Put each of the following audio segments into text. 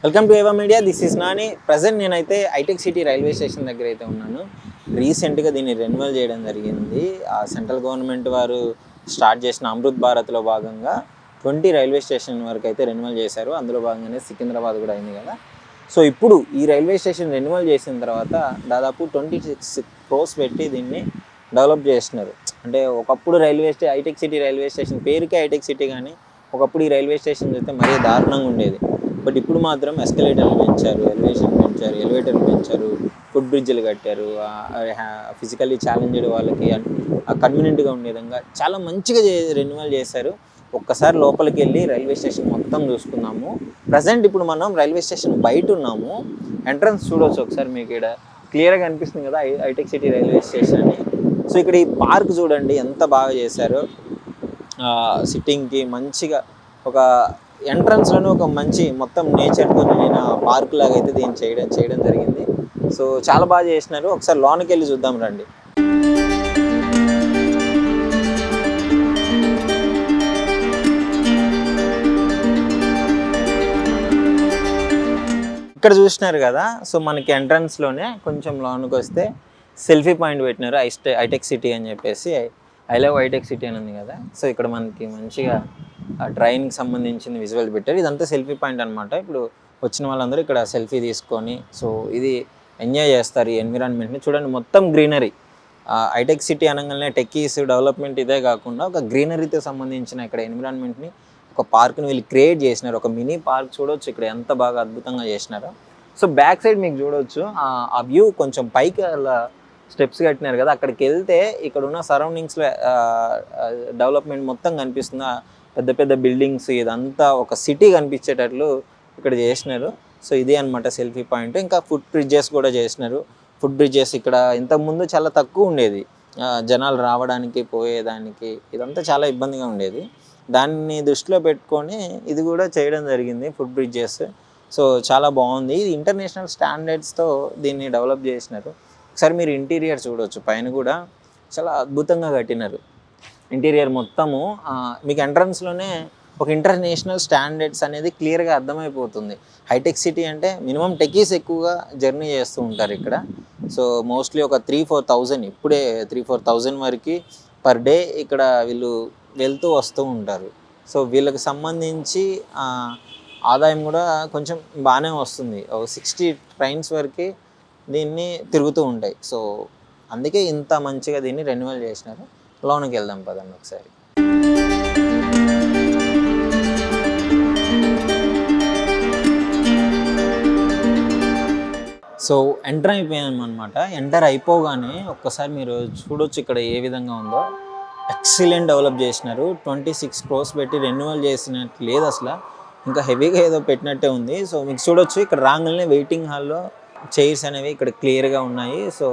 Welcome to ఏవా media. This is Nani. Present నేనైతే ఐటెక్ city railway station దగ్గర అయితే ఉన్నాను. రీసెంట్గా దీన్ని రెన్యువల్ చేయడం జరిగింది. ఆ సెంట్రల్ గవర్నమెంట్ వారు స్టార్ట్ చేసిన అమృత్ భారత్లో భాగంగా 20 రైల్వే స్టేషన్ వరకు అయితే రెన్యువల్ చేశారు. అందులో భాగంగానే సికింద్రాబాద్ కూడా అయింది కదా. సో ఇప్పుడు ఈ రైల్వే స్టేషన్ రెన్యువల్ చేసిన తర్వాత దాదాపు 26 crores పెట్టి దీన్ని డెవలప్ చేస్తున్నారు. అంటే ఒకప్పుడు ఐటెక్ సిటీ రైల్వే స్టేషన్ పేరుకే ఐటెక్ సిటీ, కానీ ఒకప్పుడు ఈ రైల్వే స్టేషన్ చూస్తే మరీ దారుణంగా ఉండేది. బట్ ఇప్పుడు మాత్రం ఎస్కలేటర్లు పెంచారు, ఎలివేటర్లు పెంచారు, ఫుట్ బ్రిడ్జ్లు కట్టారు. ఫిజికల్లీ ఛాలెంజ్డ్ వాళ్ళకి కన్వీనియంట్గా ఉండే విధంగా చాలా మంచిగా రెన్యువల్ చేశారు. ఒక్కసారి లోపలికి వెళ్ళి రైల్వే స్టేషన్ మొత్తం చూసుకున్నాము. ప్రజెంట్ ఇప్పుడు మనం రైల్వే స్టేషన్ బయట ఉన్నాము. ఎంట్రన్స్ చూడవచ్చు ఒకసారి, మీకు ఇక్కడ క్లియర్గా అనిపిస్తుంది కదా ఐటెక్ సిటీ రైల్వే స్టేషన్ అని. సో ఇక్కడ ఈ పార్క్ చూడండి ఎంత బాగా చేశారు. సిట్టింగ్కి మంచిగా ఒక ఎంట్రన్స్లోనే ఒక మంచి మొత్తం నేచర్తో నిండిన పార్క్ లాగా అయితే దీన్ని చేయడం జరిగింది. సో చాలా బాగా చేసినారు. ఒకసారి లోనికి వెళ్ళి చూద్దాం రండి. ఇక్కడ చూసినారు కదా. సో మనకి ఎంట్రన్స్లోనే కొంచెం లోనికి వస్తే సెల్ఫీ పాయింట్ పెట్టినారు. ఐటెక్ సిటీ అని చెప్పేసి, ఐ లవ్ ఐటెక్ సిటీ అని ఉంది కదా. సో ఇక్కడ మనకి మంచిగా ట్రైన్కి సంబంధించిన విజువల్ పెట్టారు. ఇదంతా సెల్ఫీ పాయింట్ అనమాట. ఇప్పుడు వచ్చిన వాళ్ళందరూ ఇక్కడ సెల్ఫీ తీసుకొని సో ఇది ఎంజాయ్ చేస్తారు ఈ ఎన్విరాన్మెంట్ని. చూడండి మొత్తం గ్రీనరీ. ఐటెక్ సిటీ అనగానే టెక్కీస్ డెవలప్మెంట్ ఇదే కాకుండా ఒక గ్రీనరీతో సంబంధించిన ఇక్కడ ఎన్విరాన్మెంట్ని, ఒక పార్క్ని వీళ్ళు క్రియేట్ చేసినారు. ఒక మినీ పార్క్ చూడవచ్చు ఇక్కడ ఎంత బాగా అద్భుతంగా చేసినారో. సో బ్యాక్ సైడ్ మీకు చూడవచ్చు ఆ వ్యూ కొంచెం పైకి అలా స్టెప్స్ కట్టినారు కదా. అక్కడికి వెళ్తే ఇక్కడ ఉన్న సరౌండింగ్స్లో డెవలప్మెంట్ మొత్తం కనిపిస్తుంది. పెద్ద పెద్ద బిల్డింగ్స్, ఇదంతా ఒక సిటీ కనిపించేటట్లు ఇక్కడ చేసినారు. సో ఇదే అనమాట సెల్ఫీ పాయింట్. ఇంకా ఫుట్ బ్రిడ్జెస్ కూడా చేసినారు. ఫుట్ బ్రిడ్జెస్ ఇక్కడ ఇంతకుముందు చాలా తక్కువ ఉండేది, జనాలు రావడానికి పోయేదానికి ఇదంతా చాలా ఇబ్బందిగా ఉండేది. దాన్ని దృష్టిలో పెట్టుకొని ఇది కూడా చేయడం జరిగింది, ఫుట్ బ్రిడ్జెస్. సో చాలా బాగుంది. ఇది ఇంటర్నేషనల్ స్టాండర్డ్స్తో దీన్ని డెవలప్ చేసినారు. ఒకసారి మీరు ఇంటీరియర్ చూడవచ్చు, పైన కూడా చాలా అద్భుతంగా కట్టినారు. ఇంటీరియర్ మొత్తము మీకు ఎంట్రన్స్లోనే ఒక ఇంటర్నేషనల్ స్టాండర్డ్స్ అనేది క్లియర్గా అర్థమైపోతుంది. హైటెక్ సిటీ అంటే మినిమం టెక్కీస్ ఎక్కువగా జర్నీ చేస్తూ ఉంటారు ఇక్కడ. సో మోస్ట్లీ ఒక 3-4 thousand, ఇప్పుడే 3-4 thousand వరకు పర్ డే ఇక్కడ వీళ్ళు వెళ్తూ వస్తూ ఉంటారు. సో వీళ్ళకి సంబంధించి ఆదాయం కూడా కొంచెం బాగానే వస్తుంది. ఒక 60 trains వరకు దీన్ని తిరుగుతూ ఉంటాయి. సో అందుకే ఇంత మంచిగా దీన్ని రెన్యువల్ చేసినారు. లోనికి వెళ్దాం పదండి ఒకసారి. So enter అయిపోయామన్నమాట. ఎంటర్ అయిపోగానే ఒక్కసారి మీరు చూడొచ్చు ఇక్కడ ఏ విధంగా ఉందో. ఎక్సలెంట్ డెవలప్ చేసినారు. 26 crores పెట్టి రెన్యువల్ చేసినట్టు లేదు అసలు, ఇంకా హెవీగా ఏదో పెట్టినట్టే ఉంది. సో మీకు చూడొచ్చు ఇక్కడ రాగానే వెయిటింగ్ హాల్లో చైర్స్ అనేవి ఇక్కడ క్లియర్గా ఉన్నాయి. సో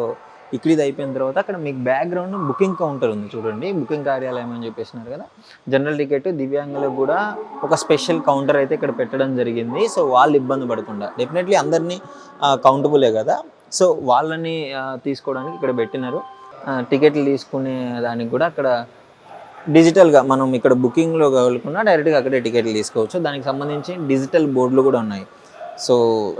ఇక్కడ ఇది అయిపోయిన తర్వాత అక్కడ మీకు బ్యాక్గ్రౌండ్ బుకింగ్ కౌంటర్ ఉంది చూడండి. బుకింగ్ కార్యాలయం అని చెప్పేసినారు కదా. జనరల్ టికెట్, దివ్యాంగులకు కూడా ఒక స్పెషల్ కౌంటర్ అయితే ఇక్కడ పెట్టడం జరిగింది. సో వాళ్ళు ఇబ్బంది పడకుండా, డెఫినెట్లీ అందరినీ కౌంటబులే కదా. సో వాళ్ళని తీసుకోవడానికి ఇక్కడ పెట్టినారు. టికెట్లు తీసుకునే దానికి కూడా అక్కడ డిజిటల్గా మనం ఇక్కడ బుకింగ్లో కావాలన్నా డైరెక్ట్గా అక్కడే టికెట్లు తీసుకోవచ్చు. దానికి సంబంధించి డిజిటల్ బోర్డులు కూడా ఉన్నాయి. సో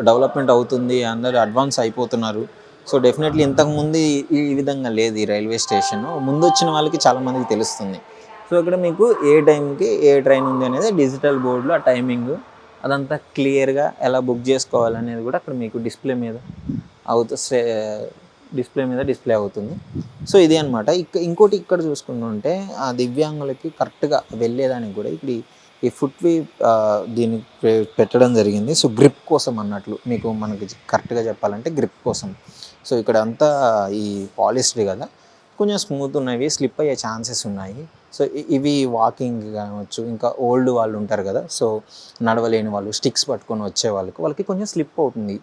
డెవలప్మెంట్ అవుతుంది, అందరూ అడ్వాన్స్ అయిపోతున్నారు. సో డెఫినెట్లీ ఇంతకుముందు ఈ విధంగా లేదు ఈ రైల్వే స్టేషన్. ముందు వచ్చిన వాళ్ళకి చాలామందికి తెలుస్తుంది. సో ఇక్కడ మీకు ఏ టైంకి ఏ ట్రైన్ ఉంది అనేది డిజిటల్ బోర్డులో ఆ టైమింగ్ అదంతా క్లియర్గా ఎలా బుక్ చేసుకోవాలనేది కూడా అక్కడ మీకు డిస్ప్లే మీద డిస్ప్లే అవుతుంది. సో ఇదే అనమాట. ఇంకోటి ఇక్కడ చూసుకుంటుంటే ఆ దివ్యాంగులకి కరెక్ట్గా వెళ్ళేదానికి కూడా ఇక్కడ ఈ ఫుట్వి దీన్ని పెట్టడం జరిగింది. సో గ్రిప్ కోసం అన్నట్లు, మీకు మనకి కరెక్ట్గా చెప్పాలంటే గ్రిప్ కోసం. సో ఇక్కడ అంతా ఈ పాలిష్డ్ కదా, కొంచెం స్మూత్ ఉన్నవి, స్లిప్ అయ్యే ఛాన్సెస్ ఉన్నాయి. సో ఇవి వాకింగ్ కావచ్చు, ఇంకా ఓల్డ్ వాళ్ళు ఉంటారు కదా, సో నడవలేని వాళ్ళు, స్టిక్స్ పట్టుకొని వచ్చే వాళ్ళకి కొంచెం స్లిప్ అవుతుంది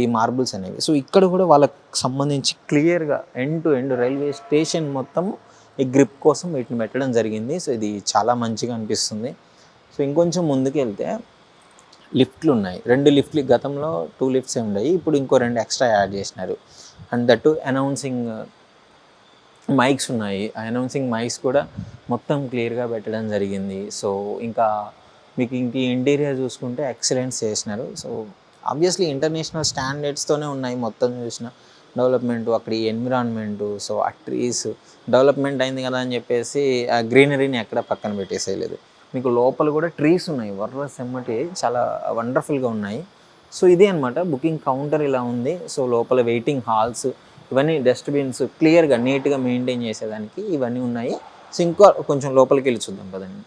ఈ మార్బుల్స్ అనేవి. సో ఇక్కడ కూడా వాళ్ళకి సంబంధించి క్లియర్గా end to end railway station మొత్తం ఈ గ్రిప్ కోసం వీటిని పెట్టడం జరిగింది. సో ఇది చాలా మంచిగా అనిపిస్తుంది. సో ఇంకొంచెం ముందుకు వెళ్తే లిఫ్ట్లు ఉన్నాయి. 2 లిఫ్ట్లు, గతంలో 2 లిఫ్ట్స్ ఉన్నాయి, ఇప్పుడు ఇంకో 2 ఎక్స్ట్రా యాడ్ చేసినారు. అండ్ దట్టు అనౌన్సింగ్ మైక్స్ ఉన్నాయి. ఆ అనౌన్సింగ్ మైక్స్ కూడా మొత్తం క్లియర్గా పెట్టడం జరిగింది. సో ఇంకా మీకు ఇంటీరియర్ చూసుకుంటే ఎక్సలెంట్స్ చేసినారు. సో ఆబ్వియస్లీ ఇంటర్నేషనల్ స్టాండర్డ్స్తోనే ఉన్నాయి మొత్తం చూసిన డెవలప్మెంట్, అక్కడ ఈ ఎన్విరాన్మెంటు. సో ఆ ట్రీస్ డెవలప్మెంట్ అయింది కదా అని చెప్పేసి ఆ గ్రీనరీని ఎక్కడ పక్కన పెట్టేసేయలేదు. మీకు లోపల కూడా ట్రీస్ ఉన్నాయి, వర్ర సెమ్మటి చాలా వండర్ఫుల్గా ఉన్నాయి. సో ఇదే అనమాట బుకింగ్ కౌంటర్ ఇలా ఉంది. సో లోపల వెయిటింగ్ హాల్స్, ఇవన్నీ డస్ట్బిన్స్ క్లియర్గా నీట్గా మెయింటైన్ చేసేదానికి ఇవన్నీ ఉన్నాయి. సో ఇంకా కొంచెం లోపలికి వెళ్ళి చూద్దాం కదండి.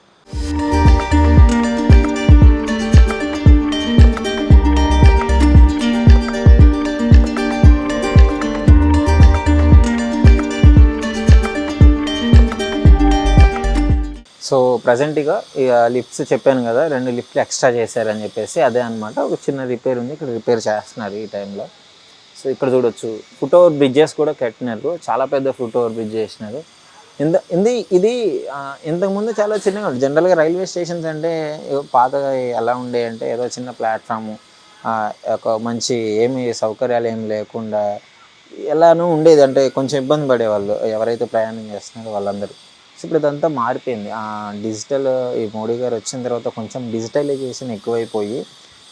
సో ప్రజెంట్గా లిఫ్ట్స్ చెప్పాను కదా, 2 లిఫ్ట్లు ఎక్స్ట్రా చేశారని చెప్పేసి అదే అనమాట. ఒక చిన్న రిపేర్ ఉంది, ఇక్కడ రిపేర్ చేస్తున్నారు ఈ టైంలో. సో ఇక్కడ చూడొచ్చు ఫుట్ ఓవర్ బ్రిడ్జెస్ కూడా కట్టినారు, చాలా పెద్ద ఫుట్ ఓవర్ బ్రిడ్జ్ చేసినారు. ఇది ఇంతకుముందు చాలా చిన్నగా ఉంటుంది. జనరల్గా రైల్వే స్టేషన్స్ అంటే పాతగా ఎలా ఉండే అంటే ఏదో చిన్న ప్లాట్ఫాము, ఒక మంచి ఏమి సౌకర్యాలు ఏమి లేకుండా ఎలానూ ఉండేది. అంటే కొంచెం ఇబ్బంది పడేవాళ్ళు ఎవరైతే ప్రయాణం చేస్తున్నారో వాళ్ళందరూ. సో ఇప్పుడు ఇదంతా మారిపోయింది. డిజిటల్ ఈ మోడీ గారు వచ్చిన తర్వాత కొంచెం డిజిటలైజేషన్ ఎక్కువైపోయి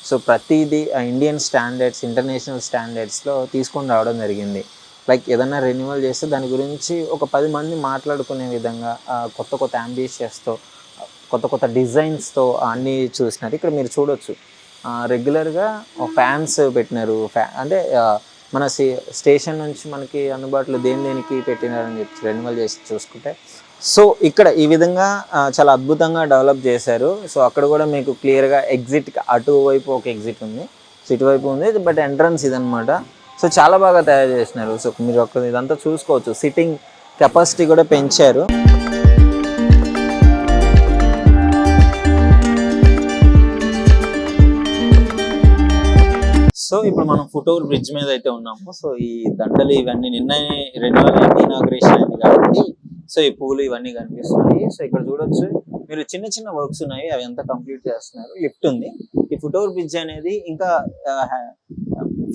సో ప్రతిదీ ఇండియన్ స్టాండర్డ్స్, ఇంటర్నేషనల్ స్టాండర్డ్స్లో తీసుకొని రావడం జరిగింది. లైక్ ఏదైనా రెన్యువల్ చేస్తే దాని గురించి ఒక 10 మంది మాట్లాడుకునే విధంగా కొత్త కొత్త అంబిషియస్తో, కొత్త కొత్త డిజైన్స్తో అన్నీ చూసినారు. ఇక్కడ మీరు చూడొచ్చు రెగ్యులర్గా ఫ్యాన్స్ పెట్టినారు. అంటే మన స్టేషన్ నుంచి మనకి అందుబాటులో దేనికి పెట్టినారని చెప్పి రెన్యువల్ చేసి చూసుకుంటే సో ఇక్కడ ఈ విధంగా చాలా అద్భుతంగా డెవలప్ చేశారు. సో అక్కడ కూడా మీకు క్లియర్గా ఎగ్జిట్ అటువైపు ఒక ఎగ్జిట్ ఉంది, సో ఇటువైపు ఉంది, బట్ ఎంట్రన్స్ ఇదనమాట. సో చాలా బాగా తయారు చేసినారు. సో మీరు ఒక ఇదంతా చూసుకోవచ్చు, సిట్టింగ్ కెపాసిటీ కూడా పెంచారు. సో ఇప్పుడు మనం ఫుట్ ఓవర్ బ్రిడ్జ్ మీద అయితే ఉన్నాము. సో ఈ దండలు ఇవన్నీ నిన్న రెన్యువల్ అయింది, ఇనాగ్రేషన్ అయింది కాబట్టి సో ఈ పూలు ఇవన్నీ కనిపిస్తున్నాయి. సో ఇక్కడ చూడొచ్చు మీరు చిన్న చిన్న వర్క్స్ ఉన్నాయి, అవి ఎంత కంప్లీట్ చేస్తున్నారు. లిఫ్ట్ ఉంది. ఈ ఫుట్ ఓవర్ బ్రిడ్జ్ అనేది ఇంకా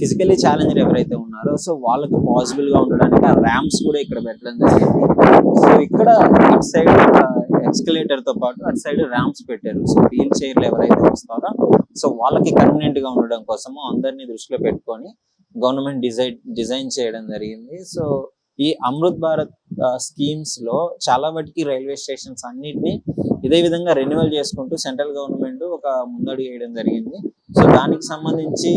ఫిజికల్లీ ఛాలెంజర్ ఎవరైతే ఉన్నారో సో వాళ్ళకి పాసిబుల్గా ఉండడానికి ఆ ర్యాంప్స్ కూడా ఇక్కడ పెట్టడం జరిగింది. సో ఇక్కడ ఇటు సైడ్ ఎక్స్కలేటర్తో పాటు అటు సైడ్ ర్యాంప్స్ పెట్టారు. సో వీల్ చైర్లు ఎవరైతే వస్తారో సో వాళ్ళకి కన్వీనియంట్గా ఉండడం కోసము అందరినీ దృష్టిలో పెట్టుకొని గవర్నమెంట్ డిజైన్ చేయడం జరిగింది. సో ఈ అమృత్ భారత్ స్కీమ్స్లో చాలా వాటికి రైల్వే స్టేషన్స్ అన్నిటినీ ఇదే విధంగా రెన్యువల్ చేసుకుంటూ సెంట్రల్ గవర్నమెంట్ ఒక ముందడుగు వేయడం జరిగింది. సో దానికి సంబంధించి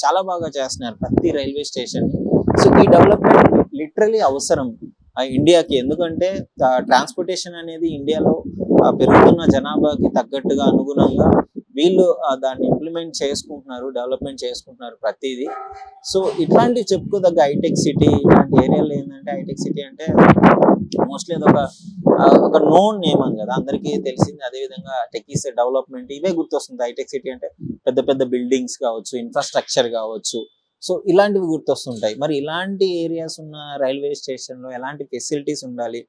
చాలా బాగా చేస్తున్నారు ప్రతి రైల్వే స్టేషన్. సో ఈ డెవలప్మెంట్ లిటరలీ అవసరం ఇండియాకి. ఎందుకంటే ట్రాన్స్పోర్టేషన్ అనేది ఇండియాలో పెరుగుతున్న జనాభాకి తగ్గట్టుగా అనుగుణంగా వీళ్ళు దాన్ని ఇంప్లిమెంట్ చేసుకుంటున్నారు, డెవలప్మెంట్ చేసుకుంటున్నారు ప్రతిదీ. సో ఇట్లాంటివి చెప్పుకోదగ్గ హైటెక్ సిటీ ఇలాంటి ఏరియాలో ఏంటంటే, హైటెక్ సిటీ అంటే మోస్ట్లీ అది ఒక నోన్ నేమ్ అని కదా అందరికీ తెలిసింది. అదేవిధంగా టెకీస్ డెవలప్మెంట్ ఇవే గుర్తొస్తుంది. హైటెక్ సిటీ అంటే పెద్ద పెద్ద బిల్డింగ్స్ కావచ్చు, ఇన్ఫ్రాస్ట్రక్చర్ కావచ్చు, సో ఇలాంటివి గుర్తొస్తుంటాయి. మరి ఇలాంటి ఏరియాస్ ఉన్న రైల్వే స్టేషన్లో ఎలాంటి ఫెసిలిటీస్ ఉండాలి,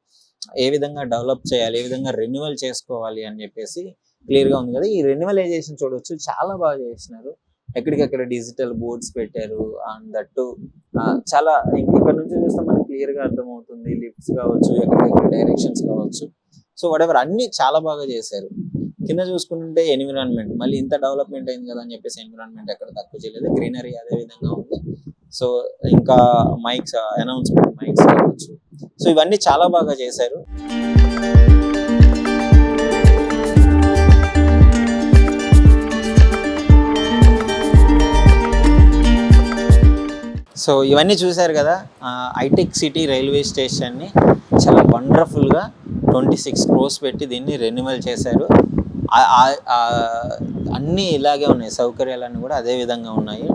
ఏ విధంగా డెవలప్ చేయాలి, ఏ విధంగా రెన్యువల్ చేసుకోవాలి అని చెప్పేసి క్లియర్గా ఉంది కదా. ఈ రెన్యువలైజేషన్ చూడవచ్చు, చాలా బాగా చేసినారు. ఎక్కడికక్కడ డిజిటల్ బోర్డ్స్ పెట్టారు. అండ్ దట్టు చాలా ఇక్కడ నుంచి చూస్తే మనకి క్లియర్గా అర్థమవుతుంది. లిఫ్ట్స్ కావచ్చు, ఎక్కడికక్కడ డైరెక్షన్స్ కావచ్చు, సో వాటెవర్ అన్ని చాలా బాగా చేశారు. కింద చూసుకుంటే ఎన్విరాన్మెంట్ మళ్ళీ ఇంత డెవలప్మెంట్ అయింది కదా అని చెప్పేసి ఎన్విరాన్మెంట్ ఎక్కడ తక్కువ చేయలేదు. గ్రీనరీ అదే విధంగా ఉంది. సో ఇంకా మైక్స్, అనౌన్స్మెంట్ మైక్స్ కావచ్చు, సో ఇవన్నీ చాలా బాగా చేశారు. సో ఇవన్నీ చూశారు కదా, హైటెక్ సిటీ రైల్వే స్టేషన్ని చాలా వండర్ఫుల్గా 26 crores పెట్టి దీన్ని రెన్యువల్ చేశారు. అన్నీ ఇలాగే ఉన్నాయి, సౌకర్యాలన్నీ కూడా అదే విధంగా ఉన్నాయి.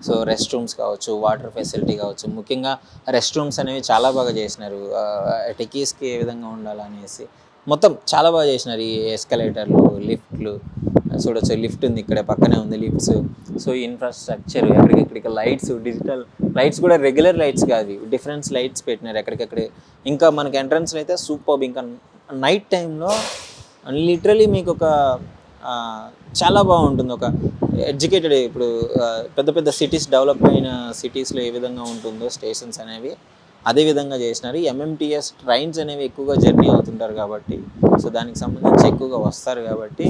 సో రెస్ట్ రూమ్స్ కావచ్చు, వాటర్ ఫెసిలిటీ కావచ్చు, ముఖ్యంగా రెస్ట్ రూమ్స్ అనేవి చాలా బాగా చేసినారు. టెకీస్కి ఏ విధంగా ఉండాలనేసి మొత్తం చాలా బాగా చేసినారు. ఈ ఎస్కలేటర్లు, లిఫ్ట్లు చూడొచ్చు, లిఫ్ట్ ఉంది ఇక్కడ పక్కనే ఉంది లిఫ్ట్స్. సో ఈ ఇన్ఫ్రాస్ట్రక్చర్ ఎక్కడికెక్కడికి లైట్స్, డిజిటల్ లైట్స్ కూడా రెగ్యులర్ లైట్స్ కాదు, డిఫరెన్స్ లైట్స్ పెట్టినారు ఎక్కడికక్కడ. ఇంకా మనకి ఎంట్రన్స్లో అయితే సూపర్బ్. ఇంకా నైట్ టైంలో లిటరలీ మీకు ఒక చాలా బాగుంటుంది. ఒక ఎడ్యుకేటెడ్, ఇప్పుడు పెద్ద పెద్ద సిటీస్, డెవలప్ అయిన సిటీస్లో ఏ విధంగా ఉంటుందో స్టేషన్స్ అనేవి అదే విధంగా చేసినారు. ఎంఎంటీఎస్ ట్రైన్స్ అనేవి ఎక్కువగా జర్నీ అవుతుంటారు కాబట్టి, సో దానికి సంబంధించి ఎక్కువగా వస్తారు కాబట్టి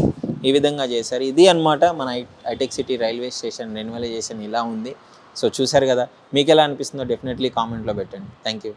ఈ విధంగా చేశారు. ఇది అన్నమాట మన హైటెక్ సిటీ రైల్వే స్టేషన్ రెన్యువలైజేషన్ ఇలా ఉంది. సో చూసారు కదా, మీకు ఎలా అనిపిస్తుందో డెఫినెట్లీ కామెంట్లో పెట్టండి. Thank you.